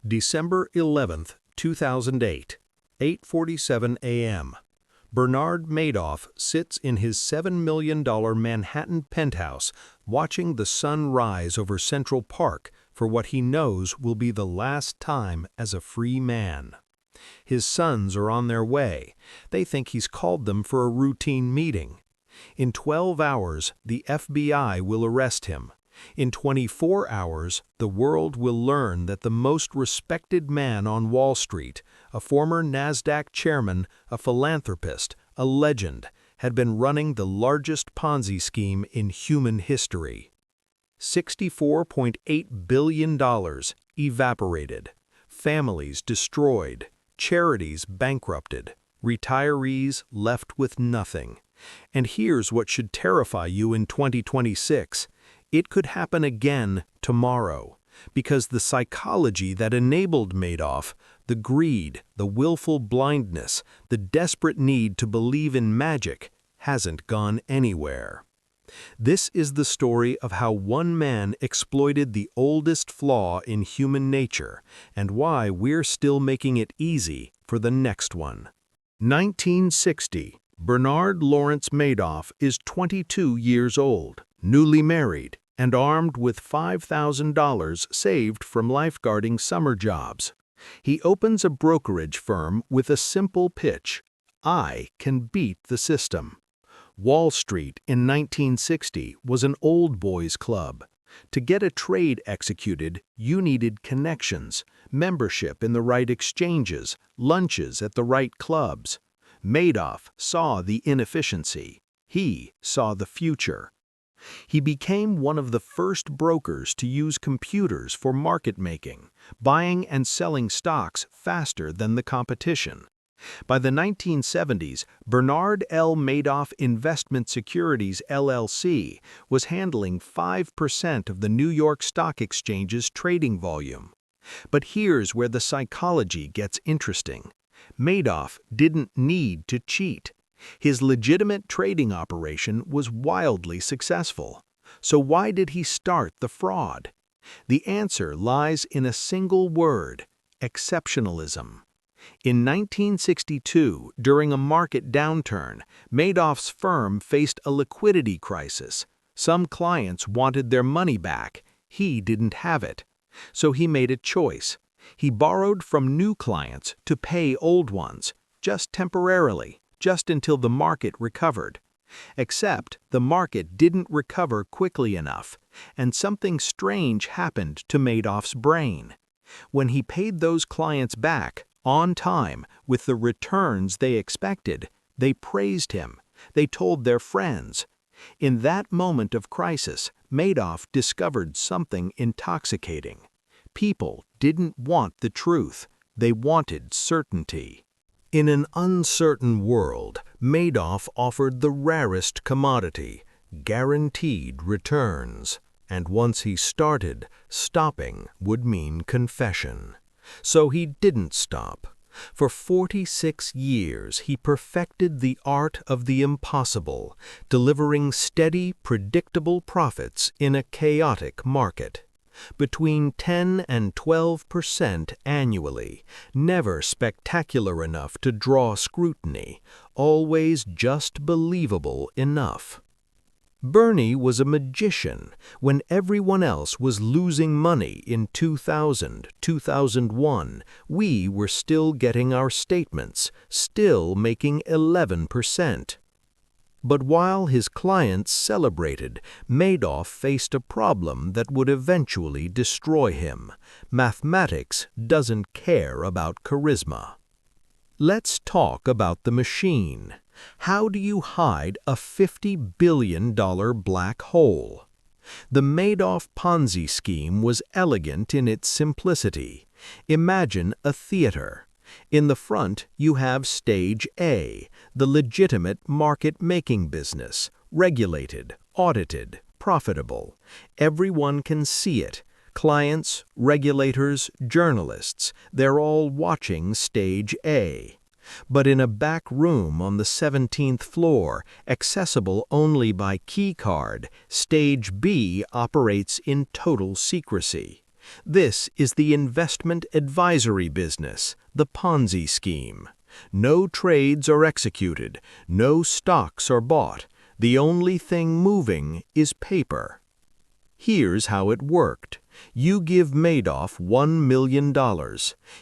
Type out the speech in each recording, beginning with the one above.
December 11th, 2008, 8:47 a.m. Bernard Madoff sits in his $7 million Manhattan penthouse watching the sun rise over Central Park for what he knows will be the last time as a free man. His sons are on their way. They think he's called them for a routine meeting. In 12 hours, the FBI will arrest him. In 24 hours, the world will learn that the most respected man on Wall Street, a former NASDAQ chairman, a philanthropist, a legend, had been running the largest Ponzi scheme in human history. $64.8 billion evaporated, families destroyed, charities bankrupted, retirees left with nothing. And here's what should terrify you in 2026. It could happen again tomorrow, because the psychology that enabled Madoff, the greed, the willful blindness, the desperate need to believe in magic, hasn't gone anywhere. This is the story of how one man exploited the oldest flaw in human nature and why we're still making it easy for the next one. 1960. Bernard Lawrence Madoff is 22 years old, newly married, and armed with $5,000 saved from lifeguarding summer jobs. He opens a brokerage firm with a simple pitch: I can beat the system. Wall Street in 1960 was an old boys club. To get a trade executed, you needed connections, membership in the right exchanges, lunches at the right clubs. Madoff saw the inefficiency. He saw the future. He became one of the first brokers to use computers for market making, buying and selling stocks faster than the competition. By the 1970s, Bernard L. Madoff Investment Securities LLC was handling 5% of the New York Stock Exchange's trading volume. But here's where the psychology gets interesting. Madoff didn't need to cheat. His legitimate trading operation was wildly successful. So why did he start the fraud? The answer lies in a single word: exceptionalism. In 1962, during a market downturn, Madoff's firm faced a liquidity crisis. Some clients wanted their money back. He didn't have it. So he made a choice. He borrowed from new clients to pay old ones, just temporarily, just until the market recovered. Except the market didn't recover quickly enough, and something strange happened to Madoff's brain. When he paid those clients back, on time, with the returns they expected, they praised him. They told their friends. In that moment of crisis, Madoff discovered something intoxicating. People didn't want the truth. They wanted certainty. In an uncertain world, Madoff offered the rarest commodity: guaranteed returns. And once he started, stopping would mean confession. So he didn't stop. For 46 years, he perfected the art of the impossible, delivering steady, predictable profits in a chaotic market. Between 10 and 12% annually, never spectacular enough to draw scrutiny, always just believable enough. Bernie was a magician when everyone else was losing money in 2000, 2001. We were still getting our statements, still making 11%. But while his clients celebrated, Madoff faced a problem that would eventually destroy him. Mathematics doesn't care about charisma. Let's talk about the machine. How do you hide a $50 billion black hole? The Madoff Ponzi scheme was elegant in its simplicity. Imagine a theater. In the front, you have Stage A, the legitimate market-making business, regulated, audited, profitable. Everyone can see it. Clients, regulators, journalists, they're all watching Stage A. But in a back room on the 17th floor, accessible only by key card, Stage B operates in total secrecy. This is the investment advisory business, the Ponzi scheme. No trades are executed, no stocks are bought. The only thing moving is paper. Here's how it worked. You give Madoff $1 million.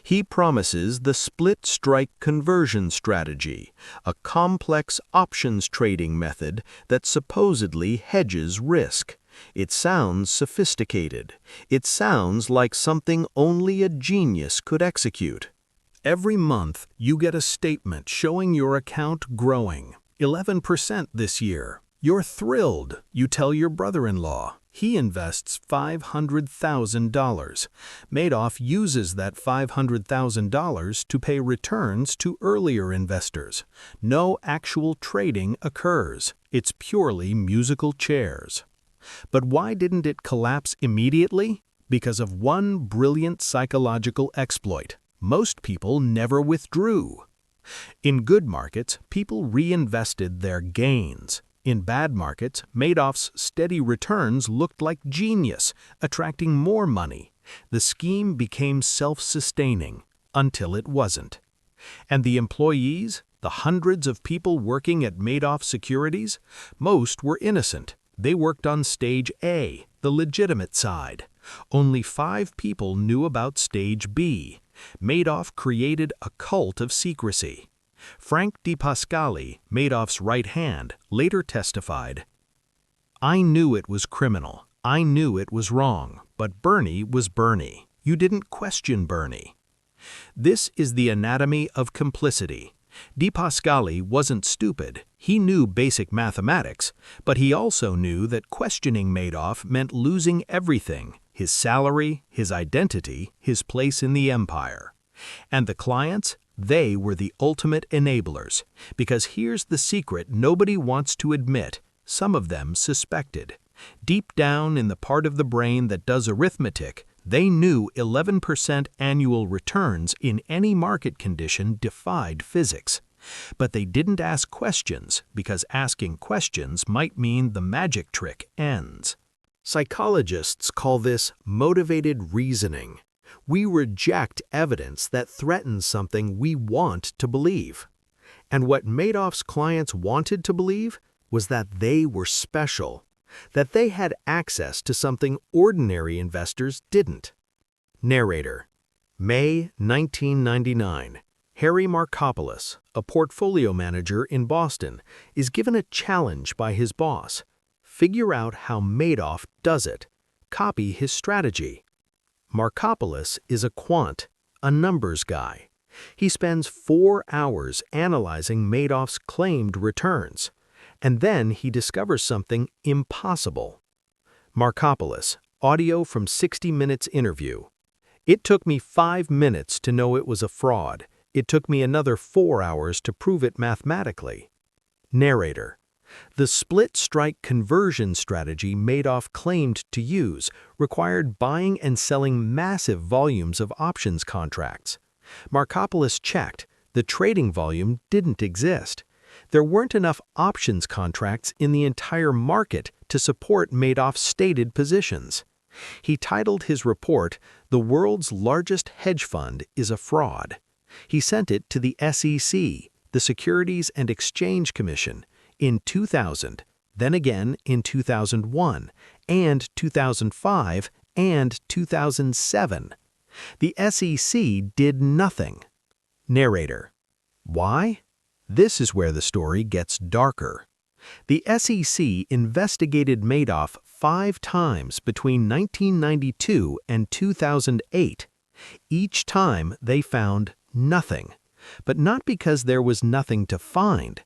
He promises the split strike conversion strategy, a complex options trading method that supposedly hedges risk. It sounds sophisticated. It sounds like something only a genius could execute. Every month, you get a statement showing your account growing. 11% this year. You're thrilled. You tell your brother-in-law. He invests $500,000. Madoff uses that $500,000 to pay returns to earlier investors. No actual trading occurs. It's purely musical chairs. But why didn't it collapse immediately? Because of one brilliant psychological exploit. Most people never withdrew. In good markets, people reinvested their gains. In bad markets, Madoff's steady returns looked like genius, attracting more money. The scheme became self-sustaining, until it wasn't. And the employees, the hundreds of people working at Madoff Securities, most were innocent. They worked on Stage A, the legitimate side. Only 5 people knew about Stage B. Madoff created a cult of secrecy. Frank DePascali, Madoff's right hand, later testified, "I knew it was criminal. I knew it was wrong. But Bernie was Bernie. You didn't question Bernie." This is the anatomy of complicity. DePascali wasn't stupid. He knew basic mathematics, but he also knew that questioning Madoff meant losing everything: his salary, his identity, his place in the empire. And the clients? They were the ultimate enablers, because here's the secret nobody wants to admit, some of them suspected. Deep down in the part of the brain that does arithmetic, they knew 11% annual returns in any market condition defied physics. But they didn't ask questions, because asking questions might mean the magic trick ends. Psychologists call this motivated reasoning. We reject evidence that threatens something we want to believe. And what Madoff's clients wanted to believe was that they were special, that they had access to something ordinary investors didn't. Narrator. May 1999. Harry Markopoulos, a portfolio manager in Boston, is given a challenge by his boss. Figure out how Madoff does it. Copy his strategy. Markopoulos is a quant, a numbers guy. He spends 4 hours analyzing Madoff's claimed returns, and then he discovers something impossible. Markopoulos, audio from 60 Minutes interview. "It took me 5 minutes to know it was a fraud. It took me another 4 hours to prove it mathematically." Narrator. The split strike conversion strategy Madoff claimed to use required buying and selling massive volumes of options contracts. Markopoulos checked. The trading volume didn't exist. There weren't enough options contracts in the entire market to support Madoff's stated positions. He titled his report, "The World's Largest Hedge Fund is a Fraud." He sent it to the SEC, the Securities and Exchange Commission, in 2000, then again in 2001, and 2005, and 2007. The SEC did nothing. Narrator. Why? This is where the story gets darker. The SEC investigated Madoff 5 times between 1992 and 2008. Each time they found nothing, but not because there was nothing to find.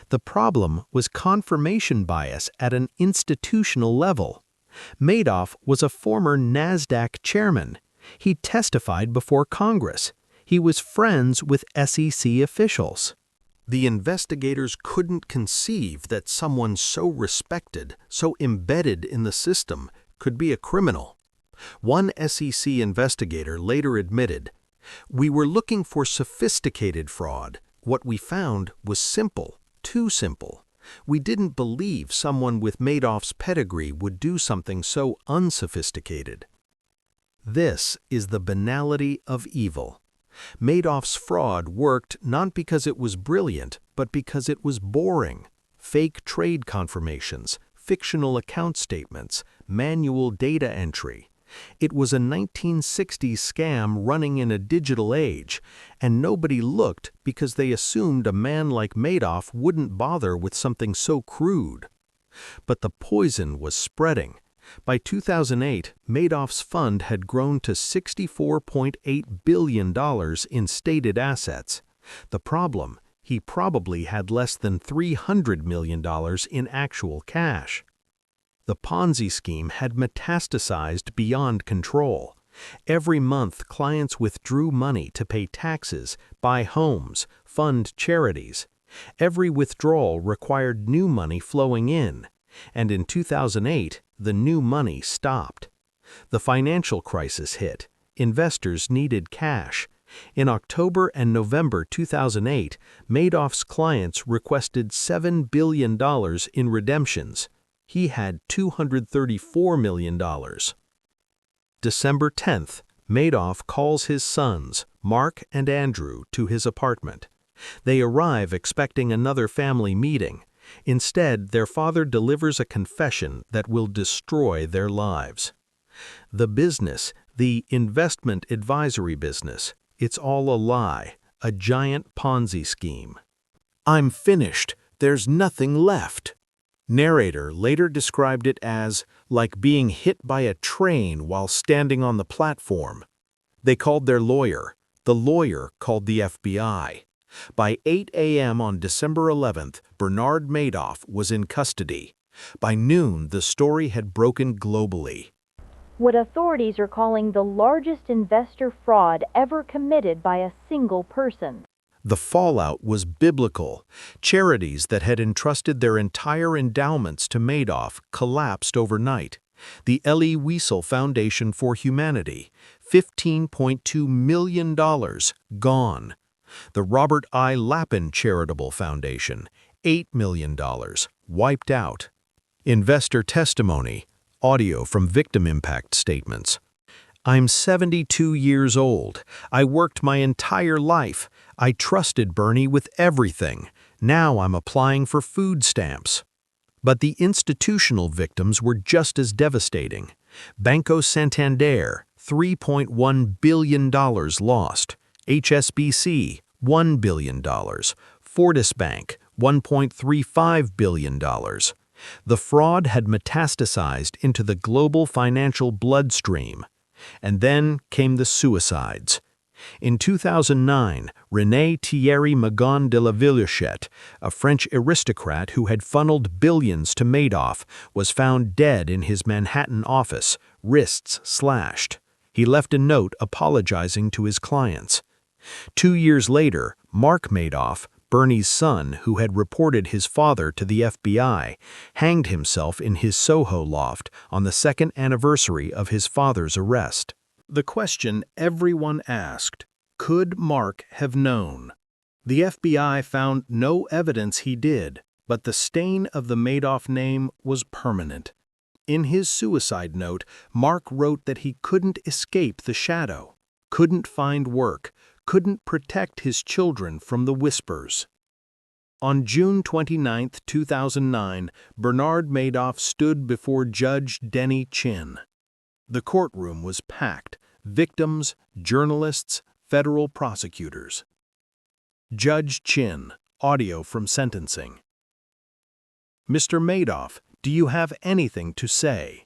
The problem was confirmation bias at an institutional level. Madoff was a former NASDAQ chairman. He testified before Congress. He was friends with SEC officials. The investigators couldn't conceive that someone so respected, so embedded in the system, could be a criminal. One SEC investigator later admitted, "We were looking for sophisticated fraud. What we found was simple. Too simple. We didn't believe someone with Madoff's pedigree would do something so unsophisticated." This is the banality of evil. Madoff's fraud worked not because it was brilliant, but because it was boring. Fake trade confirmations, fictional account statements, manual data entry. It was a 1960s scam running in a digital age, and nobody looked because they assumed a man like Madoff wouldn't bother with something so crude. But the poison was spreading. By 2008, Madoff's fund had grown to $64.8 billion in stated assets. The problem, he probably had less than $300 million in actual cash. The Ponzi scheme had metastasized beyond control. Every month, clients withdrew money to pay taxes, buy homes, fund charities. Every withdrawal required new money flowing in, and in 2008, the new money stopped. The financial crisis hit. Investors needed cash. In October and November 2008, Madoff's clients requested $7 billion in redemptions. He had $234 million. December 10th, Madoff calls his sons, Mark and Andrew, to his apartment. They arrive expecting another family meeting. Instead, their father delivers a confession that will destroy their lives. The business, the investment advisory business, it's all a lie, a giant Ponzi scheme. "I'm finished. There's nothing left." Narrator later described it as like being hit by a train while standing on the platform. They called their lawyer. The lawyer called the FBI. By 8 a.m. on December 11th, Bernard Madoff was in custody. By noon, the story had broken globally. What authorities are calling the largest investor fraud ever committed by a single person. The fallout was biblical. Charities that had entrusted their entire endowments to Madoff collapsed overnight. The Elie Wiesel Foundation for Humanity, $15.2 million, gone. The Robert I. Lapin Charitable Foundation, $8 million, wiped out. Investor testimony, audio from victim impact statements. "I'm 72 years old. I worked my entire life. I trusted Bernie with everything. Now I'm applying for food stamps." But the institutional victims were just as devastating. Banco Santander, $3.1 billion lost. HSBC, $1 billion. Fortis Bank, $1.35 billion. The fraud had metastasized into the global financial bloodstream. And then came the suicides. In 2009, René Thierry Magon de la Villechette, a French aristocrat who had funneled billions to Madoff, was found dead in his Manhattan office, wrists slashed. He left a note apologizing to his clients. 2 years later, Mark Madoff, Bernie's son, who had reported his father to the FBI, hanged himself in his Soho loft on the second anniversary of his father's arrest. The question everyone asked, could Mark have known? The FBI found no evidence he did, but the stain of the Madoff name was permanent. In his suicide note, Mark wrote that he couldn't escape the shadow, couldn't find work, couldn't protect his children from the whispers. On June 29, 2009, Bernard Madoff stood before Judge Denny Chin. The courtroom was packed, victims, journalists, federal prosecutors. Judge Chin, audio from sentencing. "Mr. Madoff, do you have anything to say?"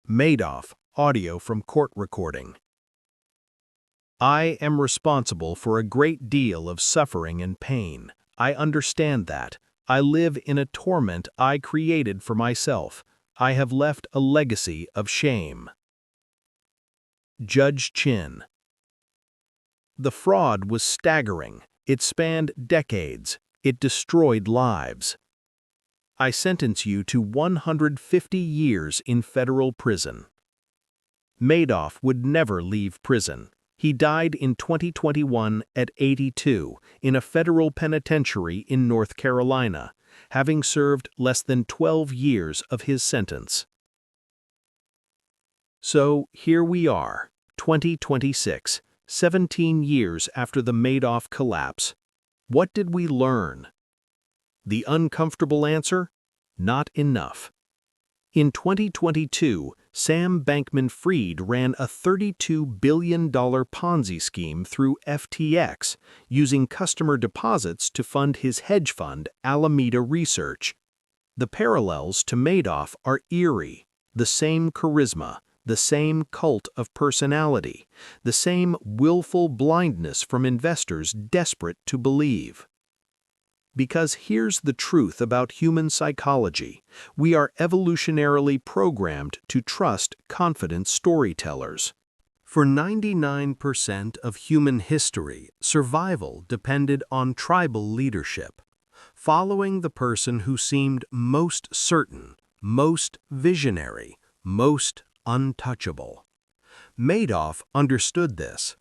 Madoff, audio from court recording. "I am responsible for a great deal of suffering and pain. I understand that. I live in a torment I created for myself. I have left a legacy of shame." Judge Chin. "The fraud was staggering. It spanned decades. It destroyed lives. I sentence you to 150 years in federal prison." Madoff would never leave prison. He died in 2021 at 82 in a federal penitentiary in North Carolina, having served less than 12 years of his sentence. So here we are, 2026, 17 years after the Madoff collapse. What did we learn? The uncomfortable answer? Not enough. In 2022, Sam Bankman-Fried ran a $32 billion Ponzi scheme through FTX, using customer deposits to fund his hedge fund, Alameda Research. The parallels to Madoff are eerie. The same charisma, the same cult of personality, the same willful blindness from investors desperate to believe. Because here's the truth about human psychology: we are evolutionarily programmed to trust confident storytellers. For 99% of human history, survival depended on tribal leadership, following the person who seemed most certain, most visionary, most untouchable. Madoff understood this.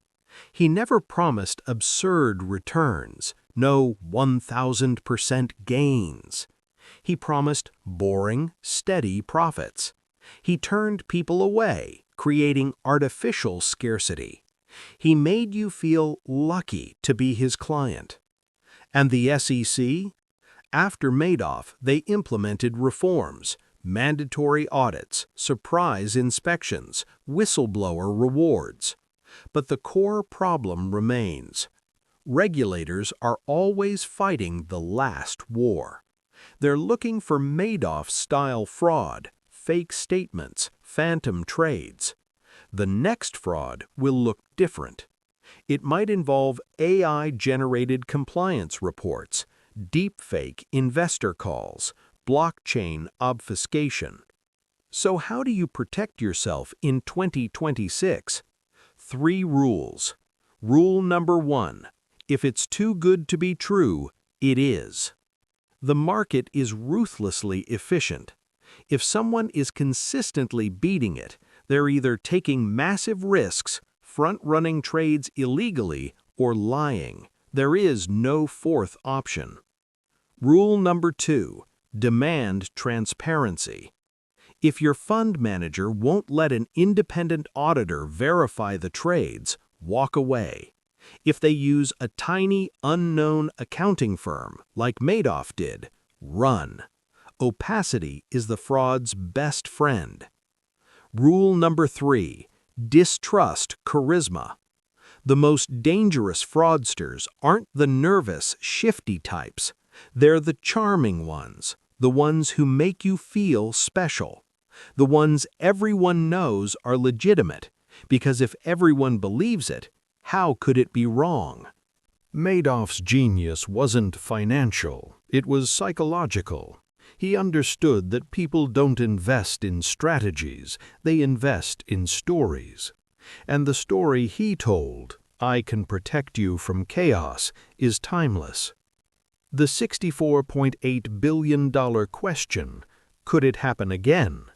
He never promised absurd returns, no 1,000% gains. He promised boring, steady profits. He turned people away, creating artificial scarcity. He made you feel lucky to be his client. And the SEC? After Madoff, they implemented reforms, mandatory audits, surprise inspections, whistleblower rewards. But the core problem remains. Regulators are always fighting the last war. They're looking for Madoff-style fraud, fake statements, phantom trades. The next fraud will look different. It might involve AI-generated compliance reports, deepfake investor calls, blockchain obfuscation. So how do you protect yourself in 2026? 3 rules. Rule number 1. If it's too good to be true, it is. The market is ruthlessly efficient. If someone is consistently beating it, they're either taking massive risks, front-running trades illegally, or lying. There is no fourth option. Rule number 2. Demand transparency. If your fund manager won't let an independent auditor verify the trades, walk away. If they use a tiny, unknown accounting firm, like Madoff did, run. Opacity is the fraud's best friend. Rule number 3. Distrust charisma. The most dangerous fraudsters aren't the nervous, shifty types. They're the charming ones, the ones who make you feel special. The ones everyone knows are legitimate, because if everyone believes it, how could it be wrong? Madoff's genius wasn't financial, it was psychological. He understood that people don't invest in strategies, they invest in stories. And the story he told, "I can protect you from chaos," is timeless. The $64.8 billion question, could it happen again?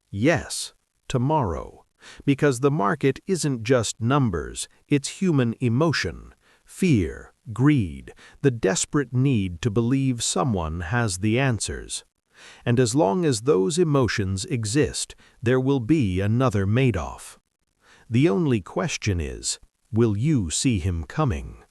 Yes, tomorrow. Because the market isn't just numbers, it's human emotion, fear, greed, the desperate need to believe someone has the answers. And as long as those emotions exist, there will be another Madoff. The only question is, will you see him coming?